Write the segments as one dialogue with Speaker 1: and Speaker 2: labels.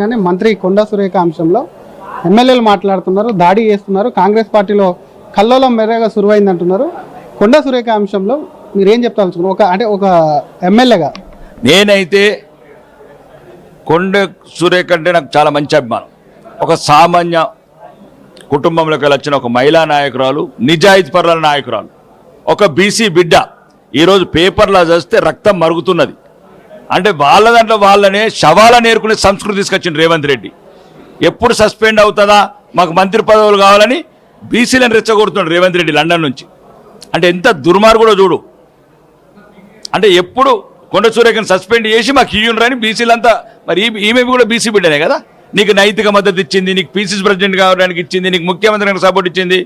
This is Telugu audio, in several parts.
Speaker 1: కానీ మంత్రి కొండా సురేఖ అంశంలో ఎమ్మెల్యేలు మాట్లాడుతున్నారు, దాడి చేస్తున్నారు. కాంగ్రెస్ పార్టీలో కల్లోలం మెరగా సురువైంది అంటున్నారు. కొండా సురేఖ అంశంలో మీరేం చెప్తారు? ఒక ఎమ్మెల్యేగా
Speaker 2: నేనైతే కొండ సురేఖ అంటే నాకు చాలా మంచి అభిమానం. ఒక సామాన్య కుటుంబంలోకి వచ్చిన ఒక మహిళా నాయకురాలు, నిజాయితీ పరుల నాయకురాలు, ఒక బీసీ బిడ్డ. ఈరోజు పేపర్లో చూస్తే రక్తం మరుగుతున్నది. అంటే వాళ్ళ దాంట్లో వాళ్ళనే శవాలను నేర్చుకునే సంస్కృతి తీసుకొచ్చింది రేవంత్ రెడ్డి. ఎప్పుడు సస్పెండ్ అవుతుందా, మాకు మంత్రి పదవులు కావాలని బీసీలను రెచ్చగొడుతున్నాడు రేవంత్ రెడ్డి లండన్ నుంచి. అంటే ఎంత దుర్మార్గుడో చూడు. అంటే ఎప్పుడు కొండ సురేఖను సస్పెండ్ చేసి మాకు ఇయ్యుండ్రని బీసీలంతా, మరి ఈమె కూడా బీసీ బిడ్డనే కదా, నీకు నైతిక మద్దతు ఇచ్చింది, నీకు పీసీసీ ప్రెసిడెంట్ కావడానికి ఇచ్చింది, నీకు ముఖ్యమంత్రికి సపోర్ట్ ఇచ్చింది,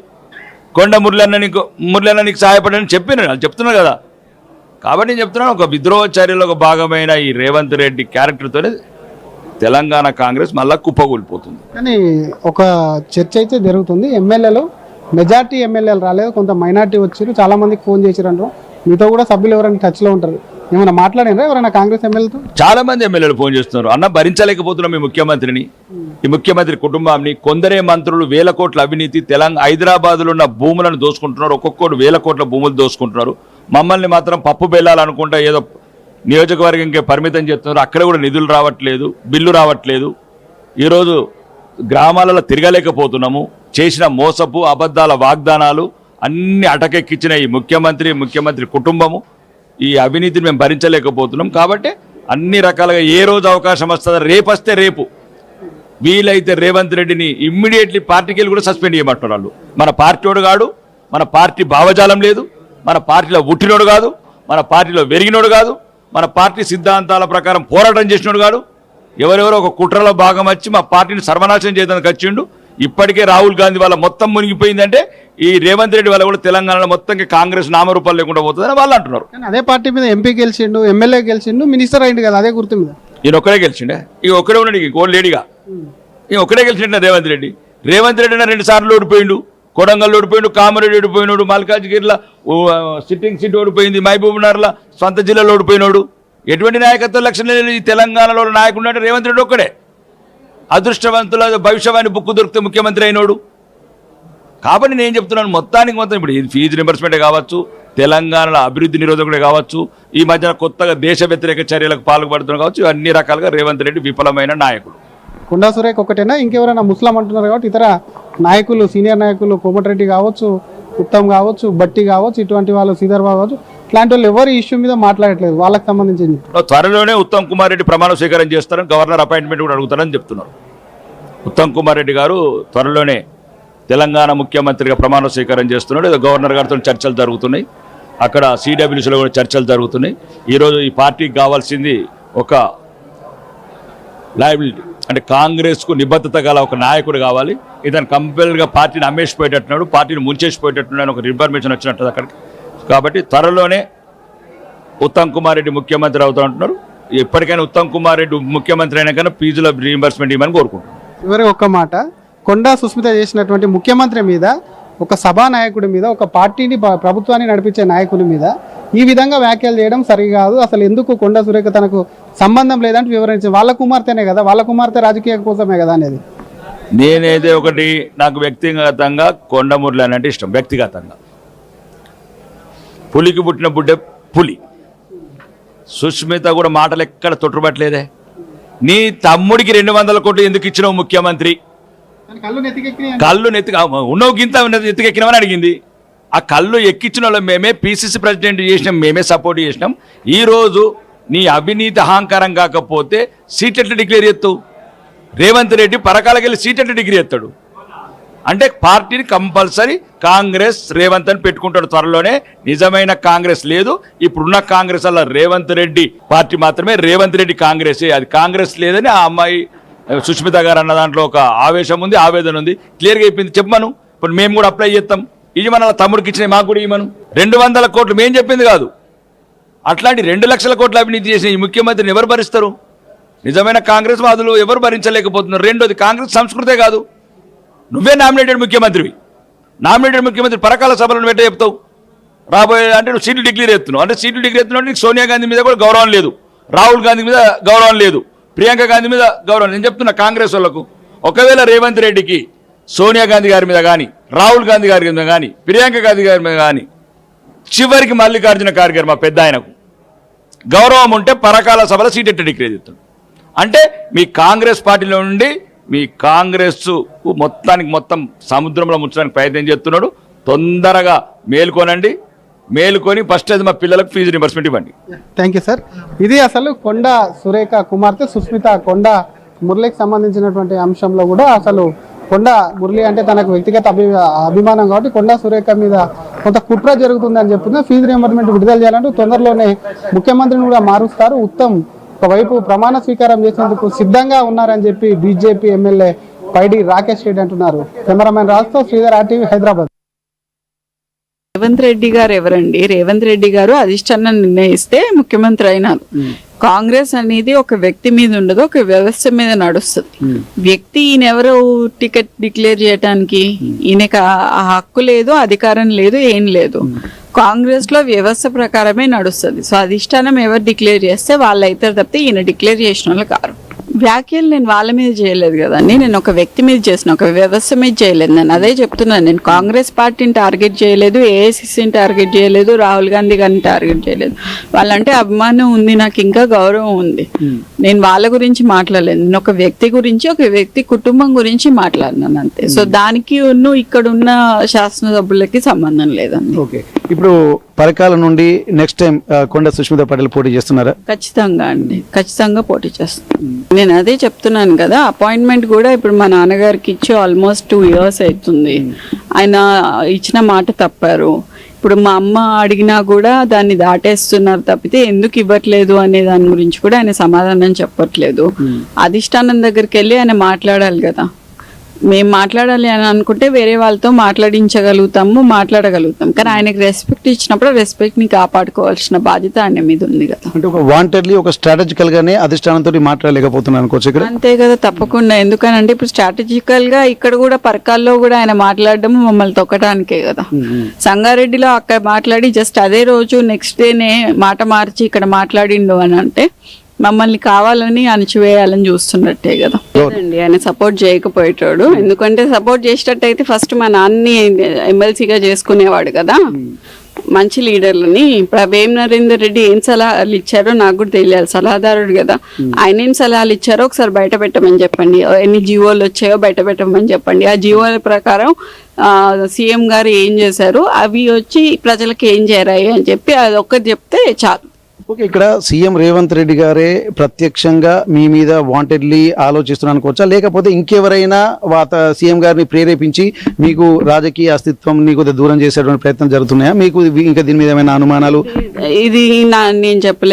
Speaker 2: కొండ మురళన్న నీకు సహాయపడని చెప్తున్నారు కదా. కాబట్టి నేను చెప్తున్నాను, ఒక విద్రోహ చర్యలో ఒక భాగమైన ఈ రేవంత్ రెడ్డి క్యారెక్టర్తోనే తెలంగాణ కాంగ్రెస్ మళ్ళా కుప్పకూలిపోతుంది.
Speaker 1: కానీ ఒక చర్చ అయితే జరుగుతుంది. ఎమ్మెల్యేలు మెజార్టీ ఎమ్మెల్యేలు రాలేదు, కొంత మైనార్టీ వచ్చారు, చాలా మందికి ఫోన్ చేశారు. మీతో కూడా సభ్యులు ఎవరైనా టచ్లో ఉంటారు, ఏమైనా మాట్లాడారా ఎవరైనా కాంగ్రెస్ ఎమ్మెల్యేతో?
Speaker 2: చాలా మంది ఎమ్మెల్యేలు ఫోన్ చేస్తున్నారు. అన్న భరించలేకపోతున్నాం ఈ ముఖ్యమంత్రిని, ఈ ముఖ్యమంత్రి కుటుంబాన్ని. కొందరే మంత్రులు వేల కోట్ల అవినీతి, హైదరాబాద్లో ఉన్న భూములను దోసుకుంటున్నారు, ఒక్కొక్కరు వేల కోట్ల భూములు దోసుకుంటున్నారు. మమ్మల్ని మాత్రం పప్పు బెల్లాలనుకుంటా ఏదో నియోజకవర్గంకే పరిమితం చేస్తున్నారు. అక్కడ కూడా నిధులు రావట్లేదు, బిల్లు రావట్లేదు. ఈరోజు గ్రామాలలో తిరగలేకపోతున్నాము. చేసిన మోసపు అబద్ధాల వాగ్దానాలు అన్ని అటకెక్కించిన ఈ ముఖ్యమంత్రి కుటుంబము, ఈ అవినీతిని మేము భరించలేకపోతున్నాం. కాబట్టి అన్ని రకాలుగా ఏ రోజు అవకాశం వస్తుందో, రేపు వస్తే రేపు వీలైతే రేవంత్ రెడ్డిని ఇమ్మీడియట్లీ పార్టీకి వెళ్ళి కూడా సస్పెండ్ చేయమంటున్నారు వాళ్ళు. మన పార్టీోడు కాడు, మన పార్టీ భావజాలం లేదు, మన పార్టీలో పుట్టినోడు కాదు, మన పార్టీలో పెరిగినోడు కాదు, మన పార్టీ సిద్ధాంతాల ప్రకారం పోరాటం చేసినోడు కాదు. ఎవరెవరో ఒక కుట్రలో భాగం వచ్చి మా పార్టీని సర్వనాశనం చేయడానికి వచ్చిండు. ఇప్పటికే రాహుల్ గాంధీ వాళ్ళ మొత్తం మునిగిపోయిందంటే ఈ రేవంత్ రెడ్డి వాళ్ళ కూడా తెలంగాణలో మొత్తం కాంగ్రెస్ నామరూపాలు లేకుండా పోతుందని వాళ్ళు అంటున్నారు.
Speaker 1: అదే పార్టీ మీద ఎంపీ గెలిచిండు, ఎమ్మెల్యే గెలిచిండు, మినిస్టర్ అయింది కదా, అదే గుర్తు మీద
Speaker 2: ఈయన ఒక్కడే గెలిచిండే. ఇక ఒక్కడే ఉన్నాడు, ఇంకో లేడీగా ఈయన ఒక్కడే గెలిచిండే రేవంత్ రెడ్డి. రేవంత్ రెడ్డి 2 సార్లు ఓడిపోయిండు. కొడంగల్ ఓడిపోయిండు, కామారెడ్డి ఓడిపోయినాడు, మల్కాజ్గిరిలో సిట్టింగ్ సీట్ ఓడిపోయింది, మహబూబ్నగర్లో సొంత జిల్లాలో ఓడిపోయినాడు. ఎటువంటి నాయకత్వ లక్షణాలు ఈ తెలంగాణలో నాయకుడు అంటే రేవంత్ రెడ్డి ఒక్కడే. అదృష్టవంతుల భవిష్యవాణి బుక్కు దొరికితే ముఖ్యమంత్రి అయినోడు. కాబట్టి నేను చెప్తున్నాను, మొత్తం ఇప్పుడు ఇది ఫీజు రింబర్స్మెంటే కావచ్చు, తెలంగాణలో అభివృద్ధి నిరోధకుడే కావచ్చు, ఈ మధ్యన కొత్తగా దేశ వ్యతిరేక చర్యలకు పాల్పడుతున్నారు కావచ్చు, అన్ని రకాలుగా రేవంత్ రెడ్డి విఫలమైన నాయకుడు.
Speaker 1: కొండా సురేఖ ఒకటేనా, ఇంకెవరైనా ముస్లిం అంటున్నారు కాబట్టి ఇతర నాయకులు, సీనియర్ నాయకులు కోమటిరెడ్డి కావచ్చు, ఉత్తమ్ కావచ్చు, బట్టి కావచ్చు, ఇటువంటి వాళ్ళు శ్రీధర్ బాబు కావచ్చు, ఇట్లాంటి వాళ్ళు ఎవరు ఇష్యూ మీద మాట్లాడట్లేదు. వాళ్ళకి సంబంధించింది
Speaker 2: త్వరలోనే ఉత్తమ్ కుమార్ రెడ్డి ప్రమాణ స్వీకారం చేస్తారని, గవర్నర్ అపాయింట్మెంట్ కూడా అడుగుతారని చెప్తున్నారు. ఉత్తమ్ కుమార్ రెడ్డి గారు త్వరలోనే తెలంగాణ ముఖ్యమంత్రిగా ప్రమాణ స్వీకారం చేస్తున్నాడు. గవర్నర్ గారితో చర్చలు జరుగుతున్నాయి, అక్కడ సిడబ్ల్యూసీలో కూడా చర్చలు జరుగుతున్నాయి. ఈరోజు ఈ పార్టీకి కావాల్సింది ఒక లయబిలిటీ, అంటే కాంగ్రెస్కు నిబద్ధత గల ఒక నాయకుడు కావాలి. ఇతను కంపల్గా పార్టీని అమ్మేసిపోయేటట్టున్నాడు, పార్టీని ముంచేసిపోయేటట్టున్నాడు ఒక ఇన్ఫర్మేషన్ వచ్చినట్టు అక్కడికి. కాబట్టి త్వరలోనే ఉత్తమ్ కుమార్ రెడ్డి ముఖ్యమంత్రి అవుతా ఉంటున్నారు. ఎప్పటికైనా ఉత్తమ్ కుమార్ రెడ్డి ముఖ్యమంత్రి అయినా కానీ ఫీజుల రీయింబర్స్మెంట్ ఇవ్వమని కోరుకుంటున్నారు.
Speaker 1: చివరి ఒక్క మాట, కొండా సుస్మిత చేసినటువంటి ముఖ్యమంత్రి మీద, ఒక సభా నాయకుడి మీద, ఒక పార్టీని ప్రభుత్వాన్ని నడిపించే నాయకుడి మీద ఈ విధంగా వ్యాఖ్యలు చేయడం సరికాదు. అసలు ఎందుకు కొండా సురేఖ తనకు సంబంధం లేదంటే వివరించింది. వాళ్ళ కుమార్తెనే కదా, వాళ్ళ కుమార్తె రాజకీయ కోసమే కదా అనేది.
Speaker 2: నేనైతే ఒకటి, నాకు వ్యక్తిగతంగా కొండ మురళి అంటే ఇష్టం. వ్యక్తిగతంగా పులికి పుట్టిన బుడ్డే పులి. సుస్మిత కూడా మాటలు ఎక్కడ తొట్టుబట్టలేదే. నీ తమ్ముడికి 200 కోట్లు ఎందుకు ఇచ్చినావు ముఖ్యమంత్రి? కళ్ళు ఉన్నవు గింత ఎత్తికెక్కినామని అడిగింది. ఆ కళ్ళు ఎక్కించిన వాళ్ళు మేమే, పీసీసీ ప్రెసిడెంట్ చేసినాం, మేమే సపోర్ట్ చేసినాం. ఈరోజు నీ అవినీతి అహంకారం కాకపోతే సీట్ ఎట్లా డిక్లేర్ చేస్తావు? రేవంత్ రెడ్డి పరకాలకెళ్ళి సీట్ ఎట్లా డిగ్రీ ఎత్తాడు అంటే పార్టీని కంపల్సరీ కాంగ్రెస్ రేవంత్ అని పెట్టుకుంటాడు. త్వరలోనే నిజమైన కాంగ్రెస్ లేదు, ఇప్పుడున్న కాంగ్రెస్ అలా రేవంత్ రెడ్డి పార్టీ మాత్రమే. రేవంత్ రెడ్డి కాంగ్రెసే, అది కాంగ్రెస్ లేదని ఆ అమ్మాయి సుష్మిత గారు అన్న దాంట్లో ఒక ఆవేశం ఉంది, ఆవేదన ఉంది. క్లియర్గా అయిపోయింది. చెప్పమను, ఇప్పుడు మేము కూడా అప్లై చేస్తాం. ఇది మన తమ్ముడికి ఇచ్చిన మాకు కూడా ఇవ్వమను. 200 కోట్లు మేము చెప్పింది కాదు. అట్లాంటి 2 లక్షల కోట్ల అవినీతి చేసిన ఈ ముఖ్యమంత్రిని ఎవరు భరిస్తారు? నిజమైన కాంగ్రెస్ వాదులు ఎవరు భరించలేకపోతున్నారు. రెండోది, కాంగ్రెస్ సంస్కృతే కాదు. నువ్వే నామినేటెడ్ ముఖ్యమంత్రివి. నామినేటెడ్ ముఖ్యమంత్రి పరకాల సభలను పెట్టే చెప్తావు. రాబోయే అంటే నువ్వు సీట్లు డిక్లేర్ చేస్తున్నావు. అంటే సీట్లు డిక్లేర్ ఎత్తున్నావు, నీకు సోనియా గాంధీ మీద కూడా గౌరవం లేదు, రాహుల్ గాంధీ మీద గౌరవం లేదు, ప్రియాంక గాంధీ మీద గౌరవం. నేను చెప్తున్నా కాంగ్రెస్ వాళ్ళకు, ఒకవేళ రేవంత్ రెడ్డికి సోనియా గాంధీ గారి మీద కానీ, రాహుల్ గాంధీ గారి మీద కానీ, ప్రియాంక గాంధీ గారి మీద కానీ, చివరికి మల్లికార్జున ఖార్గే గారు మా పెద్ద ఆయనకు గౌరవం ఉంటే పరకాల సభలో సీట్ ఎట్ట డిక్లేర్ చేస్తాడు. అంటే మీ కాంగ్రెస్ పార్టీలో నుండి మీ కాంగ్రెస్ మొత్తానికి మొత్తం సముద్రంలో ముంచడానికి ప్రయత్నం చేస్తున్నాడు. తొందరగా మేల్కొనండి, మేలుకొని ఫస్ట్ అది మా పిల్లలకు ఫీజు రింబర్స్మెంట్ ఇవ్వండి.
Speaker 1: Thank you sir. ఇది అసలు కొండ సురేఖ కుమార్తె సుస్మిత కొండ మురళికి సంబంధించినటువంటి అంశంలో కూడా అసలు కొండ మురళి అంటే తనకు వ్యక్తిగత అభిమానం కాబట్టి కొండ సురేఖ మీద కొంత కుట్ర జరుగుతుందని చెప్తున్నా. ఫీజు రింబర్స్మెంట్ విడుదల చేయాలంటూ తొందరలోనే ముఖ్యమంత్రిని కూడా మారుస్తారు. ఉత్తమ్ ఒకవైపు ప్రమాణ స్వీకారం చేసేందుకు సిద్ధంగా ఉన్నారని చెప్పి బీజేపీ ఎమ్మెల్యే పైడి రాకేష్ రెడ్డి అంటున్నారు. కెమెరామెన్ రాజుతో శ్రీధర్, RTV, హైదరాబాద్.
Speaker 3: రేవంత్ రెడ్డి గారు ఎవరండి? రేవంత్ రెడ్డి గారు అధిష్టానం నిర్ణయిస్తే ముఖ్యమంత్రి అయినారు. కాంగ్రెస్ అనేది ఒక వ్యక్తి మీద ఉండదు, ఒక వ్యవస్థ మీద నడుస్తుంది. వ్యక్తి ఈయనెవరు టికెట్ డిక్లేర్ చేయడానికి? ఈయనకి ఆ హక్కు లేదు, అధికారం లేదు, ఏం లేదు. కాంగ్రెస్ లో వ్యవస్థ ప్రకారమే నడుస్తుంది. సో అధిష్టానం ఎవరు డిక్లేర్ చేస్తే వాళ్ళు అవుతారు తప్పితే ఈయన డిక్లేర్ చేసిన వాళ్ళు కారు. వ్యాఖ్యలు నేను వాళ్ళ మీద చేయలేదు కదండి, నేను ఒక వ్యక్తి మీద చేసిన, ఒక వ్యవస్థ మీద చేయలేదు. నేను అదే చెప్తున్నాను. నేను కాంగ్రెస్ పార్టీని టార్గెట్ చేయలేదు, ఏఐసిసిని టార్గెట్ చేయలేదు, రాహుల్ గాంధీ గారిని టార్గెట్ చేయలేదు. వాళ్ళంటే అభిమానం ఉంది, నాకు ఇంకా గౌరవం ఉంది. నేను వాళ్ళ గురించి మాట్లాడలేదు, నేను ఒక వ్యక్తి గురించి, ఒక వ్యక్తి కుటుంబం గురించి మాట్లాడినాను అంతే. సో దానికి ఇక్కడ ఉన్న శాసనసభ్యులకి సంబంధం లేదండి.
Speaker 4: ఓకే, ఇప్పుడు పరకాల నుండి నెక్స్ట్ టైం కొండ సుష్మిత పటేల్ పోటీ చేస్తున్నారా?
Speaker 3: ఖచ్చితంగా అండి, ఖచ్చితంగా పోటీ చేస్తాను. నేను అదే చెప్తున్నాను కదా, అపాయింట్మెంట్ కూడా ఇప్పుడు మా నాన్నగారికి ఇచ్చి ఆల్మోస్ట్ 2 years అవుతుంది. ఆయన ఇచ్చిన మాట తప్పారు. ఇప్పుడు మా అమ్మ అడిగినా కూడా దాన్ని దాటేస్తున్నారు తప్పితే ఎందుకు ఇవ్వట్లేదు అనే దాని గురించి కూడా ఆయన సమాధానం చెప్పట్లేదు. అధిష్టానం దగ్గరికి వెళ్ళి ఆయన మాట్లాడాలి కదా. మేము మాట్లాడాలి అని అనుకుంటే వేరే వాళ్ళతో మాట్లాడగలుగుతాం. కానీ ఆయనకి రెస్పెక్ట్ ఇచ్చినప్పుడు రెస్పెక్ట్ ని కాపాడుకోవాల్సిన బాధ్యత ఆయన మీద ఉంది కదా.
Speaker 4: అంటే ఒక వాంటెడ్లీ, ఒక స్ట్రాటజికల్ గానే అధిష్టానంతో మాట్లాడలేకపోతున్నాను అనుకోవచ్చు ఇక్కడ.
Speaker 3: అంతే కదా, తప్పకుండా. ఎందుకనంటే ఇప్పుడు స్ట్రాటజికల్ గా ఇక్కడ కూడా పరకాల్లో కూడా ఆయన మాట్లాడడం మమ్మల్ని తొక్కడానికే కదా. సంగారెడ్డిలో అక్కడ మాట్లాడి జస్ట్ అదే రోజు నెక్స్ట్ డేనే మాట మార్చి ఇక్కడ మాట్లాడిండు అని అంటే మమ్మల్ని కావాలని అణచివేయాలని చూస్తున్నట్టే కదా. లేదండి, ఆయన సపోర్ట్ చేయకపోయేటాడు. ఎందుకంటే సపోర్ట్ చేసేటట్టయితే ఫస్ట్ మా నాన్నని ఎమ్మెల్సీగా చేసుకునేవాడు కదా. మంచి లీడర్లని ఇప్పుడు వేం నరేందర్ రెడ్డి ఏం సలహాలు ఇచ్చారో నాకు కూడా తెలియాలి, సలహాదారుడు కదా. ఆయన ఏం సలహాలు ఇచ్చారో ఒకసారి బయట పెట్టమని చెప్పండి. ఎన్ని జీవోలు వచ్చాయో బయట పెట్టమని చెప్పండి. ఆ జీవోల ప్రకారం సీఎం గారు ఏం చేశారు, అవి వచ్చి ప్రజలకు ఏం చేరాయి అని చెప్పి అది ఒక్కటి చెప్తే చాలు.
Speaker 4: ఓకే, ఇక్కడ సీఎం రేవంత్ రెడ్డి గారే ప్రత్యక్షంగా మీ మీద వాంటెడ్లీ ఆలోచిస్తున్నాను అనుకోవచ్చా, లేకపోతే ఇంకెవరైనా సీఎం గారిని ప్రేరేపించి మీకు రాజకీయ అస్తిత్వం కొద్దిగా దూరం చేసేటువంటి ప్రయత్నం జరుగుతున్నాయా? మీకు ఇంకా దీని మీద ఏమైనా అనుమానాలు?
Speaker 3: ఇది నేను చెప్పలేదు.